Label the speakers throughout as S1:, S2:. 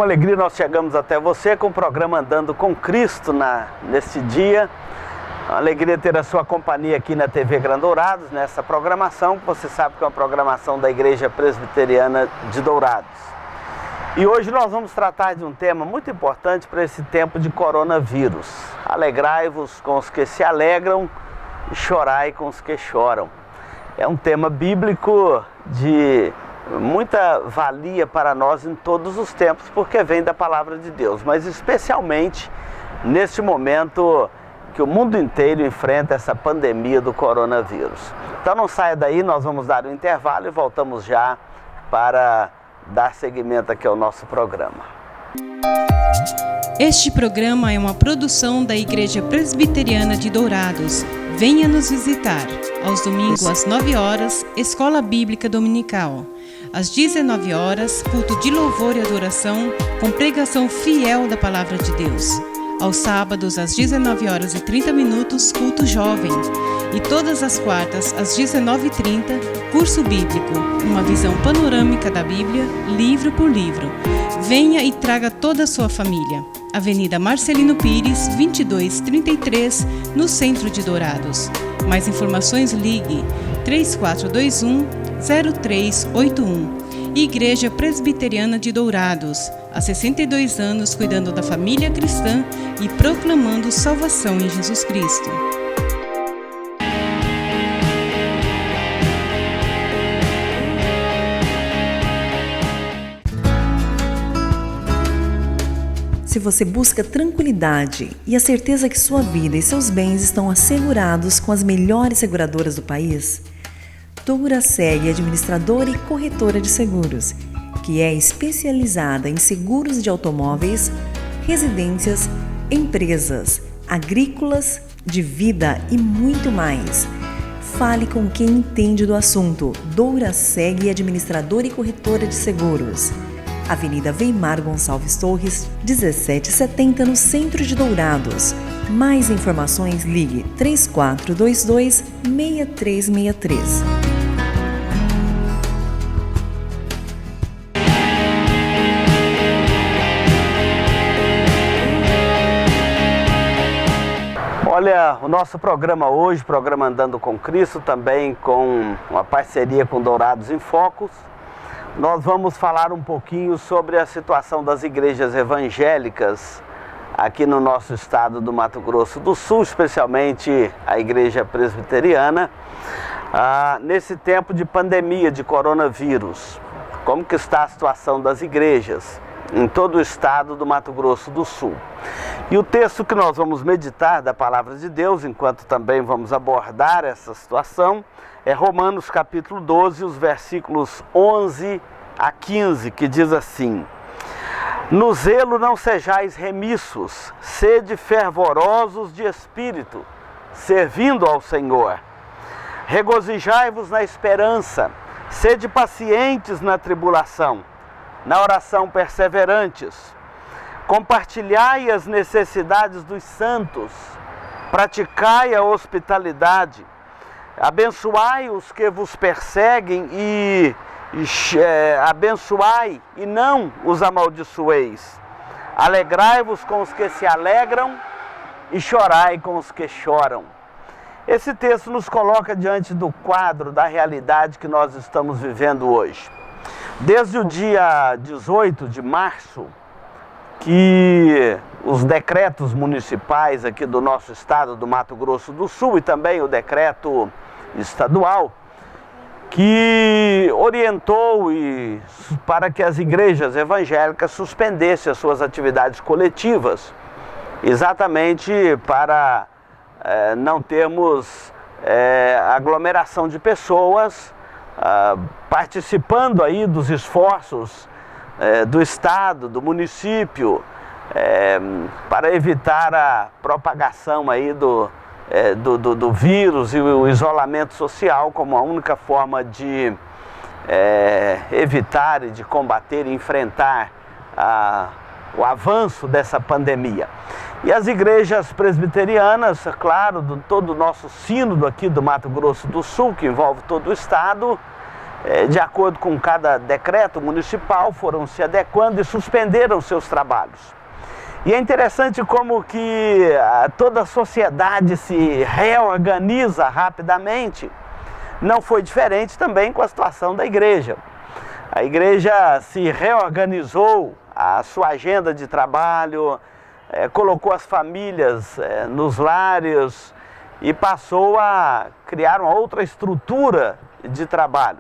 S1: com alegria nós chegamos até você com o programa Andando com Cristo neste dia. Uma alegria ter a sua companhia aqui na TV Grande Dourados, nessa programação, que você sabe que é uma programação da Igreja Presbiteriana de Dourados. E hoje nós vamos tratar de um tema muito importante para esse tempo de coronavírus. Alegrai-vos com os que se alegram e chorai com os que choram. É um tema bíblico de muita valia para nós em todos os tempos, porque vem da palavra de Deus, mas especialmente neste momento que o mundo inteiro enfrenta essa pandemia do coronavírus. Então não saia daí, nós vamos dar um intervalo e voltamos já para dar seguimento aqui ao nosso programa.
S2: Este programa é uma produção da Igreja Presbiteriana de Dourados. Venha nos visitar. Aos domingos às 9 horas, Escola Bíblica Dominical. Às 19 horas, culto de louvor e adoração com pregação fiel da Palavra de Deus. Aos sábados, às 19 horas e 30 minutos, culto jovem. E todas as quartas, às 19h30, curso bíblico, uma visão panorâmica da Bíblia, livro por livro. Venha e traga toda a sua família. Avenida Marcelino Pires, 2233, no centro de Dourados. Mais informações, ligue 3421-0381. Igreja Presbiteriana de Dourados, há 62 anos cuidando da família cristã e proclamando salvação em Jesus Cristo.
S3: Se você busca tranquilidade e a certeza que sua vida e seus bens estão assegurados com as melhores seguradoras do país, Douraseg é administradora e corretora de seguros, que é especializada em seguros de automóveis, residências, empresas, agrícolas, de vida e muito mais. Fale com quem entende do assunto. Douraseg é administradora e corretora de seguros. Avenida Weimar Gonçalves Torres, 1770, no centro de Dourados. Mais informações, ligue 3422-6363.
S1: Olha, o nosso programa hoje, programa Andando com Cristo, também com uma parceria com Dourados em Focos, nós vamos falar um pouquinho sobre a situação das igrejas evangélicas aqui no nosso estado do Mato Grosso do Sul, especialmente a Igreja Presbiteriana, nesse tempo de pandemia de coronavírus. Como que está a situação das igrejas em todo o estado do Mato Grosso do Sul? E o texto que nós vamos meditar da Palavra de Deus, enquanto também vamos abordar essa situação, é Romanos capítulo 12, os versículos 11 a 15, que diz assim: No zelo não sejais remissos, sede fervorosos de espírito, servindo ao Senhor. Regozijai-vos na esperança, sede pacientes na tribulação, na oração perseverantes. Compartilhai as necessidades dos santos, praticai a hospitalidade, abençoai os que vos perseguem e abençoai e não os amaldiçoeis. Alegrai-vos com os que se alegram e chorai com os que choram. Esse texto nos coloca diante do quadro da realidade que nós estamos vivendo hoje. Desde o dia 18 de março, que os decretos municipais aqui do nosso estado do Mato Grosso do Sul e também o decreto estadual, que orientou para que as igrejas evangélicas suspendessem as suas atividades coletivas, exatamente para não termos aglomeração de pessoas participando aí dos esforços do estado, do município, para evitar a propagação aí do vírus e o isolamento social como a única forma de evitar e de combater e enfrentar o avanço dessa pandemia. E as igrejas presbiterianas, claro, todo o nosso sínodo aqui do Mato Grosso do Sul, que envolve todo o estado, de acordo com cada decreto municipal, foram se adequando e suspenderam seus trabalhos. E é interessante como que toda a sociedade se reorganiza rapidamente. Não foi diferente também com a situação da igreja. A igreja se reorganizou a sua agenda de trabalho, colocou as famílias nos lares e passou a criar uma outra estrutura de trabalho.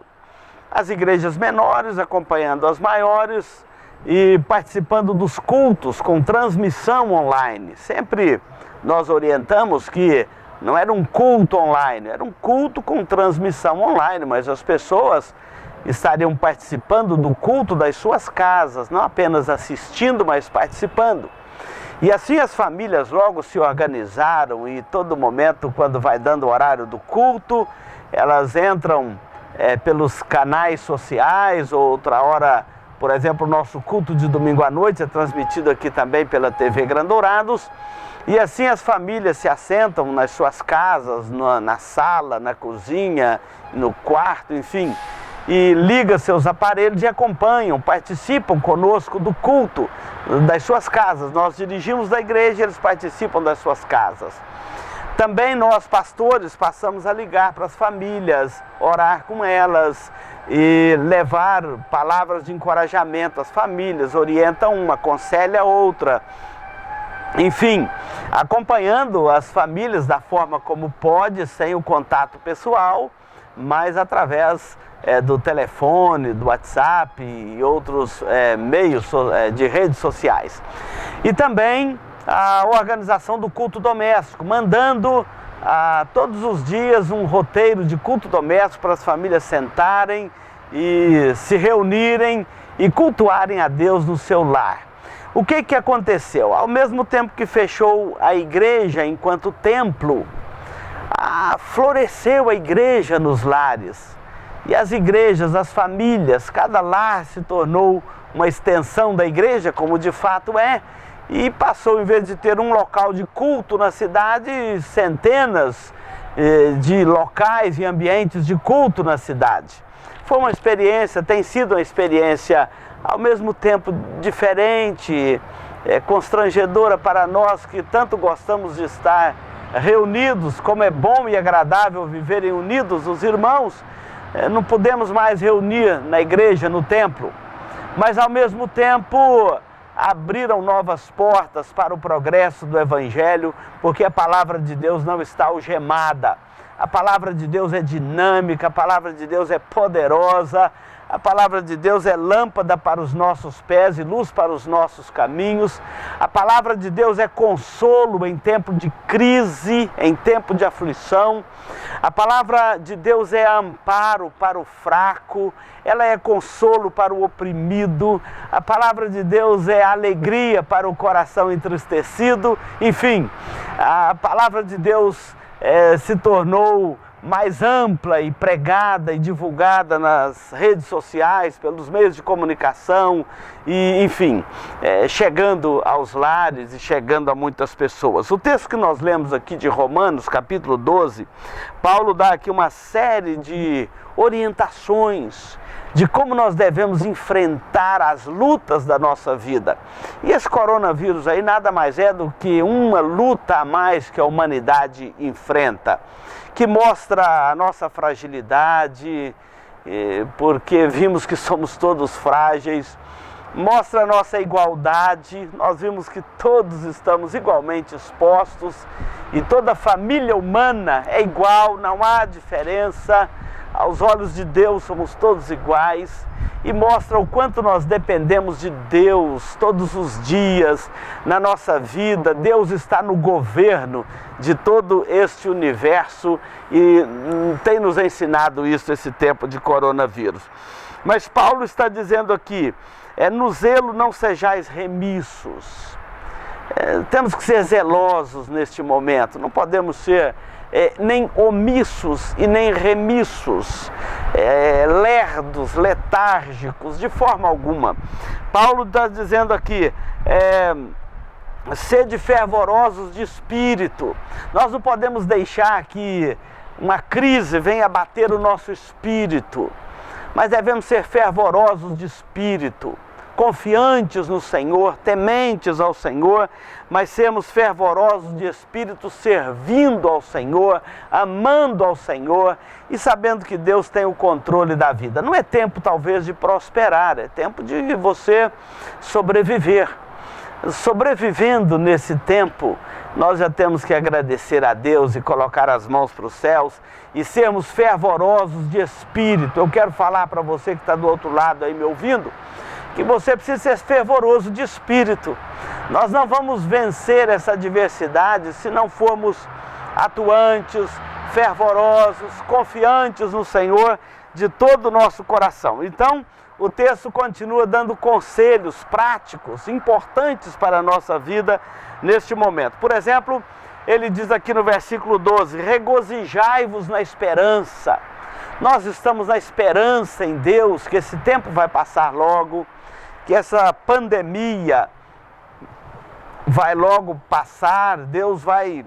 S1: As igrejas menores acompanhando as maiores e participando dos cultos com transmissão online. Sempre nós orientamos que não era um culto online, era um culto com transmissão online, mas as pessoas estariam participando do culto das suas casas, não apenas assistindo, mas participando. E assim as famílias logo se organizaram e todo momento, quando vai dando o horário do culto, elas entram pelos canais sociais, outra hora, por exemplo, o nosso culto de domingo à noite é transmitido aqui também pela TV Grandourados. E assim as famílias se assentam nas suas casas, na sala, na cozinha, no quarto, enfim, e ligam seus aparelhos e acompanham, participam conosco do culto das suas casas. Nós dirigimos da igreja e eles participam das suas casas. Também nós, pastores, passamos a ligar para as famílias, orar com elas e levar palavras de encorajamento às famílias, orienta uma, aconselha a outra. Enfim, acompanhando as famílias da forma como pode, sem o contato pessoal, mas através do telefone, do WhatsApp e outros meios de redes sociais. E também a organização do culto doméstico, mandando todos os dias um roteiro de culto doméstico para as famílias sentarem e se reunirem e cultuarem a Deus no seu lar. O que aconteceu? Ao mesmo tempo que fechou a igreja enquanto templo, floresceu a igreja nos lares. E as igrejas, as famílias, cada lar se tornou uma extensão da igreja, como de fato é, e passou, em vez de ter um local de culto na cidade, centenas de locais e ambientes de culto na cidade. Foi uma experiência, tem sido uma experiência ao mesmo tempo diferente, constrangedora para nós que tanto gostamos de estar reunidos, como é bom e agradável viverem unidos os irmãos. Não podemos mais reunir na igreja, no templo, mas ao mesmo tempo abriram novas portas para o progresso do Evangelho, porque a palavra de Deus não está algemada. A palavra de Deus é dinâmica, a palavra de Deus é poderosa, a palavra de Deus é lâmpada para os nossos pés e luz para os nossos caminhos. A palavra de Deus é consolo em tempo de crise, em tempo de aflição. A palavra de Deus é amparo para o fraco, ela é consolo para o oprimido. A palavra de Deus é alegria para o coração entristecido. Enfim, a palavra de Deus se tornou mais ampla e pregada e divulgada nas redes sociais, pelos meios de comunicação e, enfim, chegando aos lares e chegando a muitas pessoas. O texto que nós lemos aqui de Romanos, capítulo 12, Paulo dá aqui uma série de orientações de como nós devemos enfrentar as lutas da nossa vida. E esse coronavírus aí nada mais é do que uma luta a mais que a humanidade enfrenta, que mostra a nossa fragilidade, porque vimos que somos todos frágeis, mostra a nossa igualdade, nós vimos que todos estamos igualmente expostos e toda a família humana é igual, não há diferença, aos olhos de Deus somos todos iguais, e mostra o quanto nós dependemos de Deus todos os dias na nossa vida. Deus está no governo de todo este universo e tem nos ensinado isso esse tempo de coronavírus. Mas Paulo está dizendo aqui, no zelo não sejais remissos. Temos que ser zelosos neste momento, não podemos ser nem omissos e nem remissos, lerdos, letárgicos, de forma alguma. Paulo está dizendo aqui, sede fervorosos de espírito. Nós não podemos deixar que uma crise venha abater o nosso espírito, mas devemos ser fervorosos de espírito, confiantes no Senhor, tementes ao Senhor, mas sermos fervorosos de espírito, servindo ao Senhor, amando ao Senhor e sabendo que Deus tem o controle da vida. Não é tempo talvez de prosperar, é tempo de você sobreviver. Sobrevivendo nesse tempo, nós já temos que agradecer a Deus e colocar as mãos para os céus e sermos fervorosos de espírito. Eu quero falar para você que está do outro lado aí me ouvindo, que você precisa ser fervoroso de espírito. Nós não vamos vencer essa adversidade se não formos atuantes, fervorosos, confiantes no Senhor de todo o nosso coração. Então, o texto continua dando conselhos práticos, importantes para a nossa vida neste momento. Por exemplo, ele diz aqui no versículo 12, regozijai-vos na esperança. Nós estamos na esperança em Deus, que esse tempo vai passar logo, que essa pandemia vai logo passar, Deus vai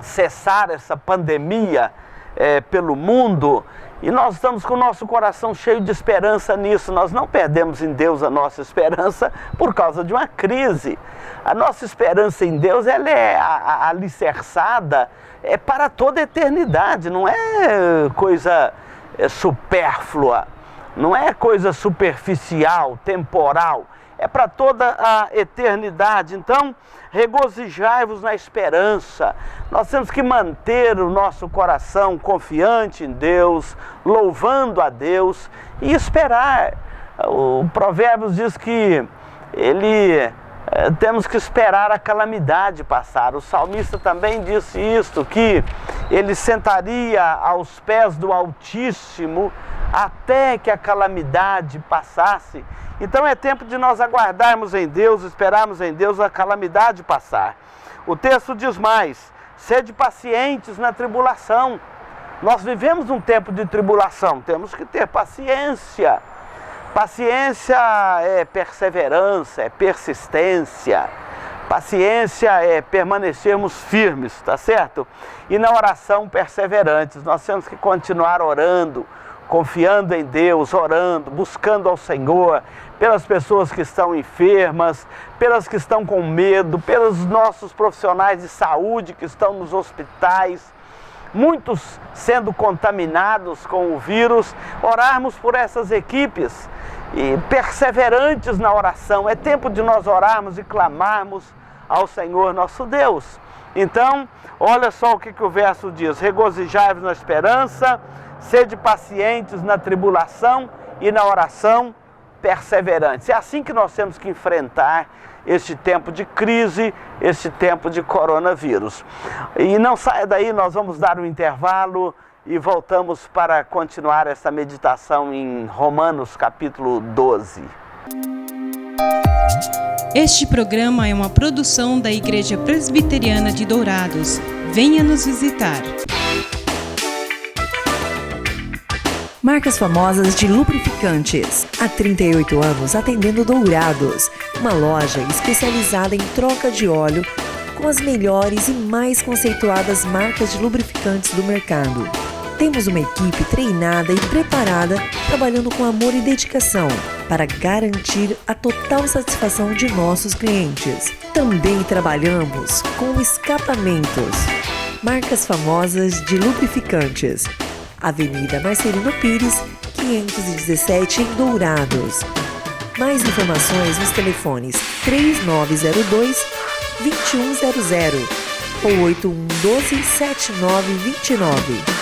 S1: cessar essa pandemia pelo mundo, e nós estamos com o nosso coração cheio de esperança nisso. Nós não perdemos em Deus a nossa esperança por causa de uma crise. A nossa esperança em Deus, ela é alicerçada para toda a eternidade, não é coisa supérflua, não é coisa superficial, temporal, é para toda a eternidade. Então, regozijai-vos na esperança. Nós temos que manter o nosso coração confiante em Deus, louvando a Deus e esperar. O Provérbios diz que temos que esperar a calamidade passar. O salmista também disse isto, que ele sentaria aos pés do Altíssimo até que a calamidade passasse. Então é tempo de nós aguardarmos em Deus, esperarmos em Deus a calamidade passar. O texto diz mais, sede pacientes na tribulação. Nós vivemos um tempo de tribulação, temos que ter paciência. Paciência é perseverança, é persistência. Paciência é permanecermos firmes, tá certo? E na oração perseverantes, nós temos que continuar orando, confiando em Deus, orando, buscando ao Senhor, pelas pessoas que estão enfermas, pelas que estão com medo, pelos nossos profissionais de saúde que estão nos hospitais, muitos sendo contaminados com o vírus, orarmos por essas equipes e perseverantes na oração. É tempo de nós orarmos e clamarmos ao Senhor nosso Deus. Então, olha só o que o verso diz, regozijai-vos na esperança, sede pacientes na tribulação e na oração perseverantes. É assim que nós temos que enfrentar este tempo de crise, este tempo de coronavírus. E não saia daí, nós vamos dar um intervalo e voltamos para continuar essa meditação em Romanos capítulo 12.
S2: Este programa é uma produção da Igreja Presbiteriana de Dourados. Venha nos visitar.
S3: Marcas famosas de lubrificantes. Há 38 anos atendendo Dourados, uma loja especializada em troca de óleo com as melhores e mais conceituadas marcas de lubrificantes do mercado. Temos uma equipe treinada e preparada, trabalhando com amor e dedicação para garantir a total satisfação de nossos clientes. Também trabalhamos com escapamentos. Marcas famosas de lubrificantes. Avenida Marcelino Pires, 517 em Dourados. Mais informações nos telefones 3902-2100 ou 8112-7929.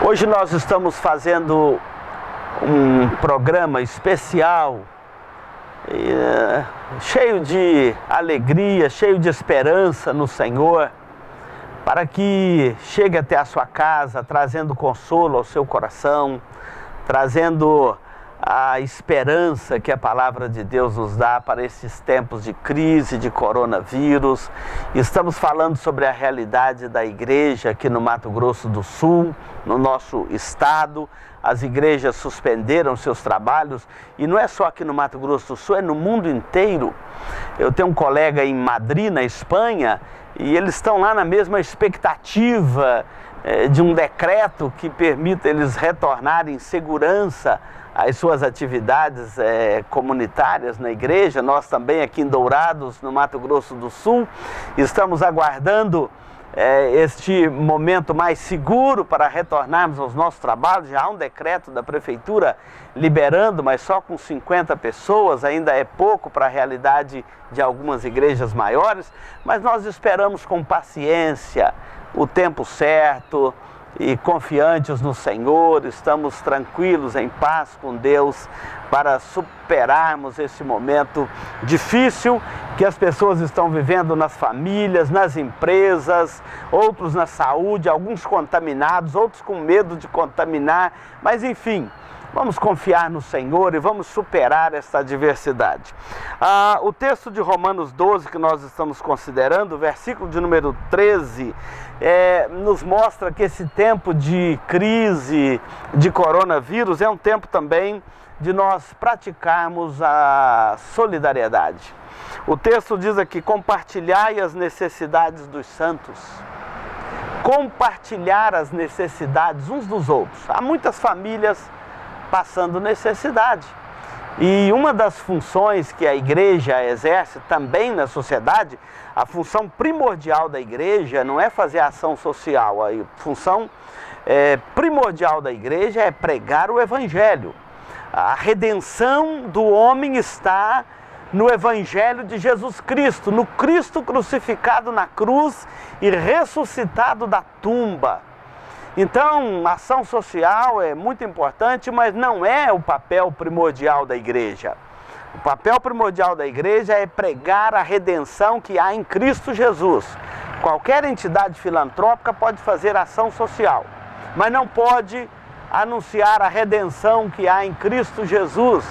S1: Hoje nós estamos fazendo um programa especial, cheio de alegria, cheio de esperança no Senhor, para que chegue até a sua casa, trazendo consolo ao seu coração, trazendo a esperança que a palavra de Deus nos dá para esses tempos de crise, de coronavírus. Estamos falando sobre a realidade da igreja aqui no Mato Grosso do Sul, no nosso estado. As igrejas suspenderam seus trabalhos e não é só aqui no Mato Grosso do Sul, é no mundo inteiro. Eu tenho um colega em Madrid, na Espanha, e eles estão lá na mesma expectativa de um decreto que permita eles retornarem em segurança às suas atividades comunitárias na igreja. Nós também aqui em Dourados, no Mato Grosso do Sul, estamos aguardando este momento mais seguro para retornarmos aos nossos trabalhos. Já há um decreto da prefeitura liberando, mas só com 50 pessoas, ainda é pouco para a realidade de algumas igrejas maiores, mas nós esperamos com paciência o tempo certo e confiantes no Senhor, estamos tranquilos, em paz com Deus, para superarmos esse momento difícil que as pessoas estão vivendo nas famílias, nas empresas, outros na saúde, alguns contaminados, outros com medo de contaminar, mas enfim, vamos confiar no Senhor e vamos superar essa adversidade. O texto de Romanos 12 que nós estamos considerando, o versículo de número 13, nos mostra que esse tempo de crise, de coronavírus, é um tempo também de nós praticarmos a solidariedade. O texto diz aqui: compartilhai as necessidades dos santos. Compartilhar as necessidades uns dos outros. Há muitas famílias passando necessidade. E uma das funções que a igreja exerce também na sociedade, a função primordial da igreja não é fazer ação social, a função primordial da igreja é pregar o evangelho. A redenção do homem está no evangelho de Jesus Cristo, no Cristo crucificado na cruz e ressuscitado da tumba. Então, a ação social é muito importante, mas não é o papel primordial da igreja. O papel primordial da igreja é pregar a redenção que há em Cristo Jesus. Qualquer entidade filantrópica pode fazer ação social, mas não pode anunciar a redenção que há em Cristo Jesus.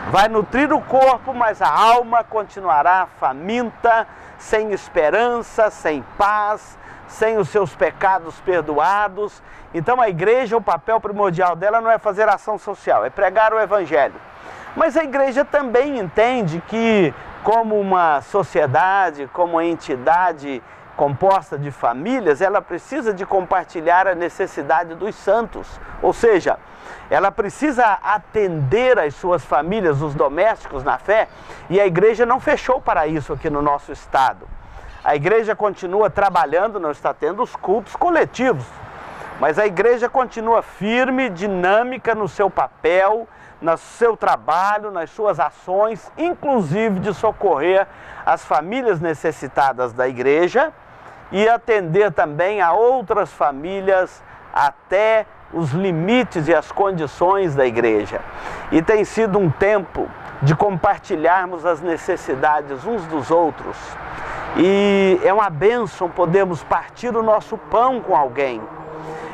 S1: Vai nutrir o corpo, mas a alma continuará faminta, sem esperança, sem paz, sem os seus pecados perdoados. Então a igreja, o papel primordial dela não é fazer ação social, é pregar o evangelho. Mas a igreja também entende que, como uma sociedade, como uma entidade composta de famílias, ela precisa de compartilhar a necessidade dos santos. Ou seja, ela precisa atender as suas famílias, os domésticos na fé, e a igreja não fechou para isso aqui no nosso estado. A igreja continua trabalhando, não está tendo os cultos coletivos, mas a igreja continua firme, dinâmica no seu papel, no seu trabalho, nas suas ações, inclusive de socorrer as famílias necessitadas da igreja e atender também a outras famílias até os limites e as condições da igreja. E tem sido um tempo de compartilharmos as necessidades uns dos outros. E é uma bênção podermos partir o nosso pão com alguém.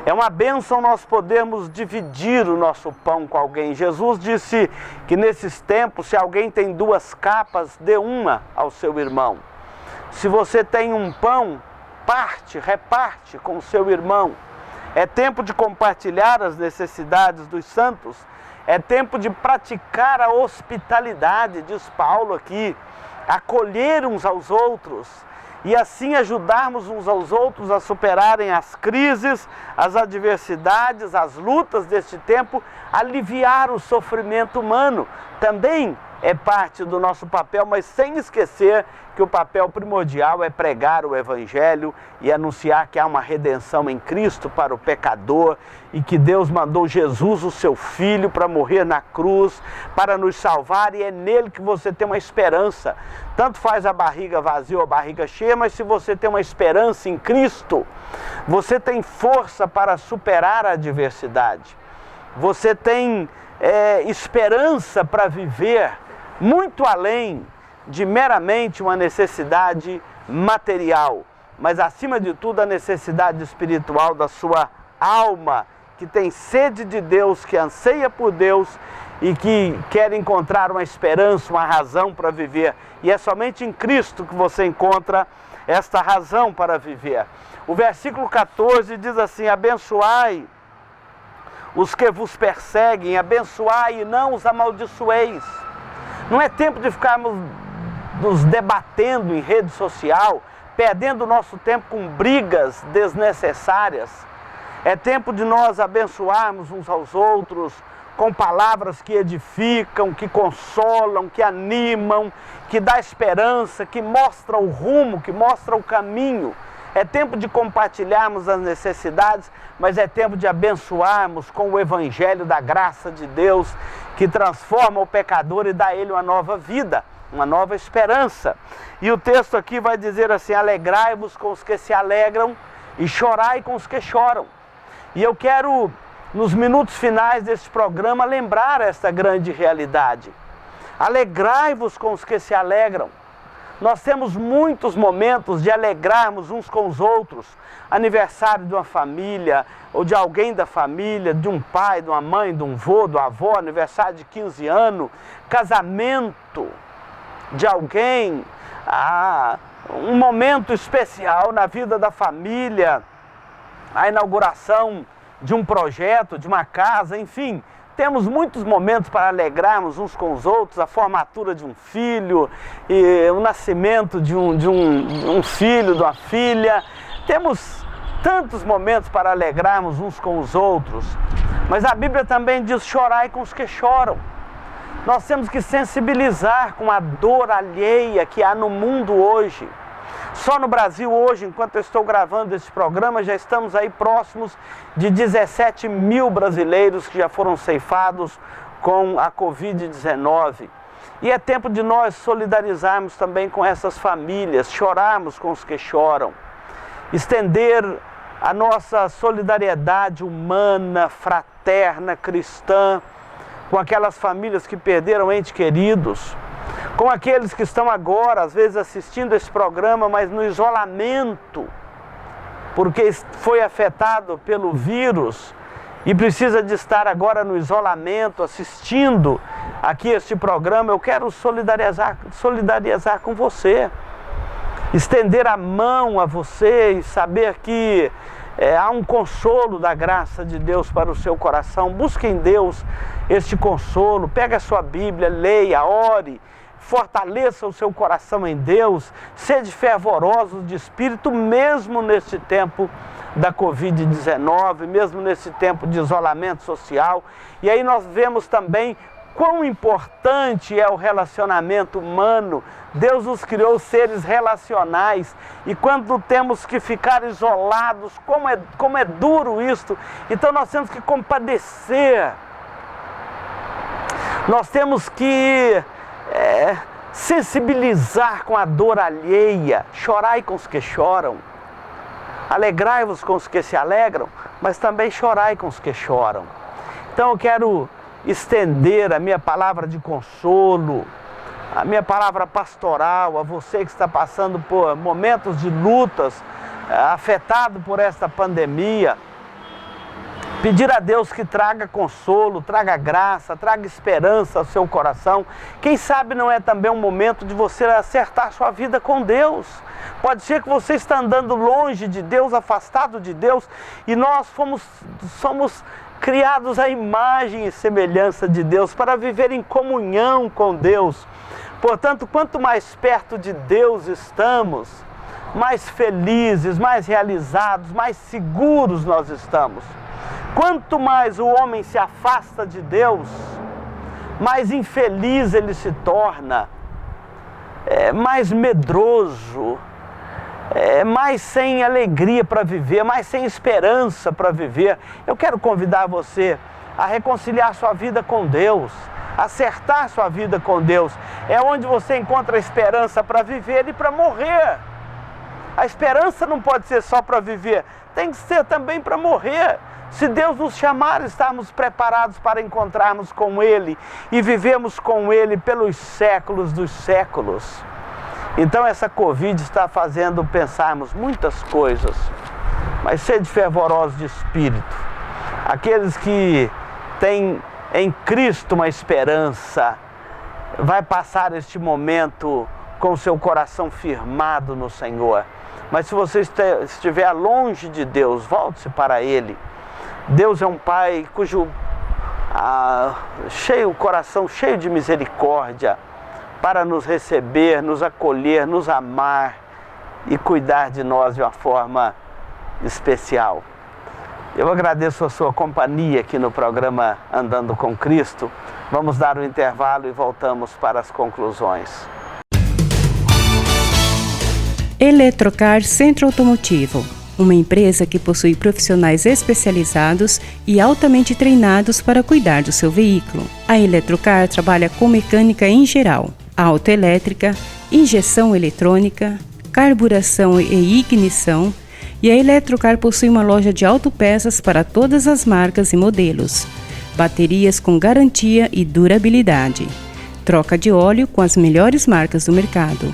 S1: É uma bênção nós podermos dividir o nosso pão com alguém. Jesus disse que nesses tempos, se alguém tem 2 capas, dê uma ao seu irmão. Se você tem um pão, reparte com o seu irmão. É tempo de compartilhar as necessidades dos santos. É tempo de praticar a hospitalidade, diz Paulo aqui, acolher uns aos outros e assim ajudarmos uns aos outros a superarem as crises, as adversidades, as lutas deste tempo, aliviar o sofrimento humano. Também é parte do nosso papel, mas sem esquecer que o papel primordial é pregar o evangelho e anunciar que há uma redenção em Cristo para o pecador e que Deus mandou Jesus, o seu Filho, para morrer na cruz, para nos salvar, e é nele que você tem uma esperança. Tanto faz a barriga vazia ou a barriga cheia, mas se você tem uma esperança em Cristo, você tem força para superar a adversidade. Você tem esperança para viver muito além de meramente uma necessidade material, mas acima de tudo a necessidade espiritual da sua alma, que tem sede de Deus, que anseia por Deus e que quer encontrar uma esperança, uma razão para viver. E é somente em Cristo que você encontra esta razão para viver. O versículo 14 diz assim: abençoai os que vos perseguem, abençoai e não os amaldiçoeis. Não é tempo de ficarmos nos debatendo em rede social, perdendo o nosso tempo com brigas desnecessárias. É tempo de nós abençoarmos uns aos outros com palavras que edificam, que consolam, que animam, que dá esperança, que mostra o rumo, que mostra o caminho. É tempo de compartilharmos as necessidades, mas é tempo de abençoarmos com o evangelho da graça de Deus, que transforma o pecador e dá a ele uma nova vida, uma nova esperança. E o texto aqui vai dizer assim: alegrai-vos com os que se alegram e chorai com os que choram. E eu quero, nos minutos finais deste programa, lembrar esta grande realidade. Alegrai-vos com os que se alegram. Nós temos muitos momentos de alegrarmos uns com os outros. Aniversário de uma família, ou de alguém da família, de um pai, de uma mãe, de um vô, de uma avó, aniversário de 15 anos, casamento de alguém, um momento especial na vida da família, a inauguração de um projeto, de uma casa, enfim. Temos muitos momentos para alegrarmos uns com os outros, a formatura de um filho, e o nascimento de um filho, de uma filha. Temos tantos momentos para alegrarmos uns com os outros. Mas a Bíblia também diz: chorai com os que choram. Nós temos que sensibilizar com a dor alheia que há no mundo hoje. Só no Brasil hoje, enquanto eu estou gravando esse programa, já estamos aí próximos de 17 mil brasileiros que já foram ceifados com a Covid-19. E é tempo de nós solidarizarmos também com essas famílias, chorarmos com os que choram, estender a nossa solidariedade humana, fraterna, cristã, com aquelas famílias que perderam entes queridos, com aqueles que estão agora, às vezes, assistindo esse programa, mas no isolamento, porque foi afetado pelo vírus e precisa de estar agora no isolamento, assistindo aqui este programa. Eu quero solidarizar com você, estender a mão a você e saber que há um consolo da graça de Deus para o seu coração. Busque em Deus este consolo, pegue a sua Bíblia, leia, ore, fortaleça o seu coração em Deus, sede fervorosos de espírito, mesmo neste tempo da Covid-19, mesmo nesse tempo de isolamento social. E aí nós vemos também quão importante é o relacionamento humano. Deus nos criou seres relacionais, e quando temos que ficar isolados, como é duro isto. Então nós temos que compadecer, nós temos que sensibilizar com a dor alheia. Chorai com os que choram, alegrai-vos com os que se alegram, mas também chorai com os que choram. Então eu quero estender a minha palavra de consolo, a minha palavra pastoral a você que está passando por momentos de lutas, afetado por esta pandemia. Pedir a Deus que traga consolo, traga graça, traga esperança ao seu coração. Quem sabe não é também um momento de você acertar sua vida com Deus. Pode ser que você está andando longe de Deus, afastado de Deus, e nós somos criados à imagem e semelhança de Deus para viver em comunhão com Deus. Portanto, quanto mais perto de Deus estamos, mais felizes, mais realizados, mais seguros nós estamos. Quanto mais o homem se afasta de Deus, mais infeliz ele se torna, mais medroso, mais sem alegria para viver, mais sem esperança para viver. Eu quero convidar você a reconciliar sua vida com Deus, acertar sua vida com Deus. É onde você encontra a esperança para viver e para morrer. A esperança não pode ser só para viver, tem que ser também para morrer. Se Deus nos chamar, estarmos preparados para encontrarmos com Ele e vivemos com Ele pelos séculos dos séculos. Então essa Covid está fazendo pensarmos muitas coisas, mas sede fervorosos de espírito. Aqueles que têm em Cristo uma esperança, vai passar este momento com o seu coração firmado no Senhor. Mas se você estiver longe de Deus, volte-se para Ele. Deus é um Pai cujo coração cheio de misericórdia para nos receber, nos acolher, nos amar e cuidar de nós de uma forma especial. Eu agradeço a sua companhia aqui no programa Andando com Cristo. Vamos dar um intervalo e voltamos para as conclusões.
S2: Eletrocar Centro Automotivo, uma empresa que possui profissionais especializados e altamente treinados para cuidar do seu veículo. A Eletrocar trabalha com mecânica em geral, autoelétrica, injeção eletrônica, carburação e ignição, e a Eletrocar possui uma loja de autopeças para todas as marcas e modelos, baterias com garantia e durabilidade, troca de óleo com as melhores marcas do mercado.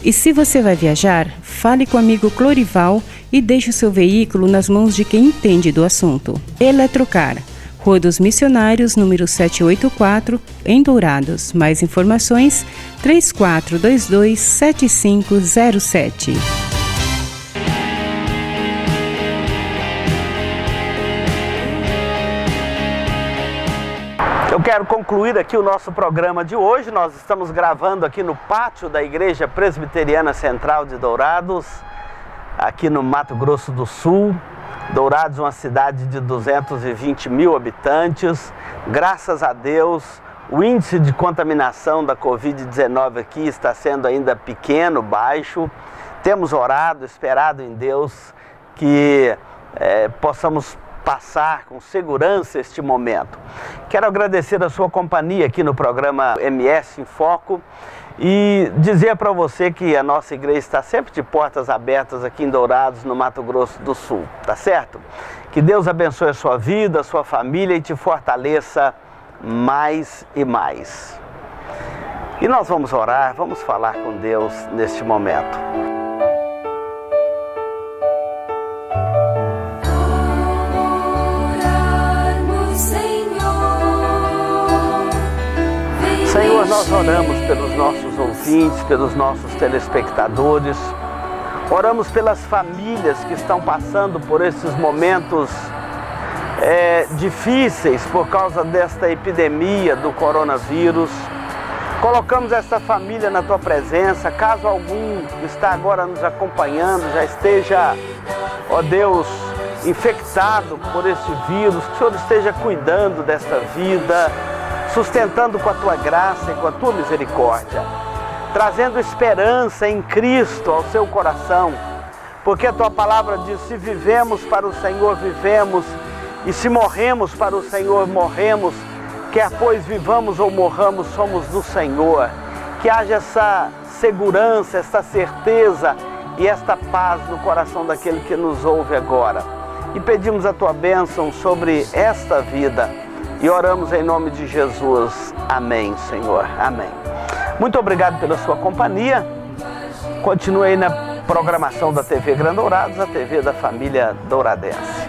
S2: E se você vai viajar, fale com o amigo Clorival e deixe o seu veículo nas mãos de quem entende do assunto. Eletrocar, Rua dos Missionários, número 784, em Dourados. Mais informações, 3422-7507.
S1: Eu quero concluir aqui o nosso programa de hoje. Nós estamos gravando aqui no pátio da Igreja Presbiteriana Central de Dourados, aqui no Mato Grosso do Sul. Dourados é uma cidade de 220 mil habitantes. Graças a Deus, o índice de contaminação da Covid-19 aqui está sendo ainda pequeno, baixo. Temos orado, esperado em Deus que possamos passar com segurança este momento. Quero agradecer a sua companhia aqui no programa MS em Foco e dizer para você que a nossa igreja está sempre de portas abertas aqui em Dourados, no Mato Grosso do Sul, tá certo? Que Deus abençoe a sua vida, a sua família e te fortaleça mais e mais. E nós vamos orar, vamos falar com Deus neste momento. Senhor, nós oramos pelos nossos ouvintes, pelos nossos telespectadores, oramos pelas famílias que estão passando por esses momentos difíceis por causa desta epidemia do coronavírus. Colocamos essa família na Tua presença, caso algum está agora nos acompanhando, já esteja, ó Deus, infectado por esse vírus, que o Senhor esteja cuidando desta vida, sustentando com a Tua graça e com a Tua misericórdia, trazendo esperança em Cristo ao seu coração, porque a Tua palavra diz: se vivemos para o Senhor, vivemos, e se morremos para o Senhor, morremos, quer pois vivamos ou morramos, somos do Senhor. Que haja essa segurança, essa certeza e esta paz no coração daquele que nos ouve agora. E pedimos a Tua bênção sobre esta vida. E oramos em nome de Jesus. Amém, Senhor. Amém. Muito obrigado pela sua companhia. Continue aí na programação da TV Grande Dourados, a TV da família douradense.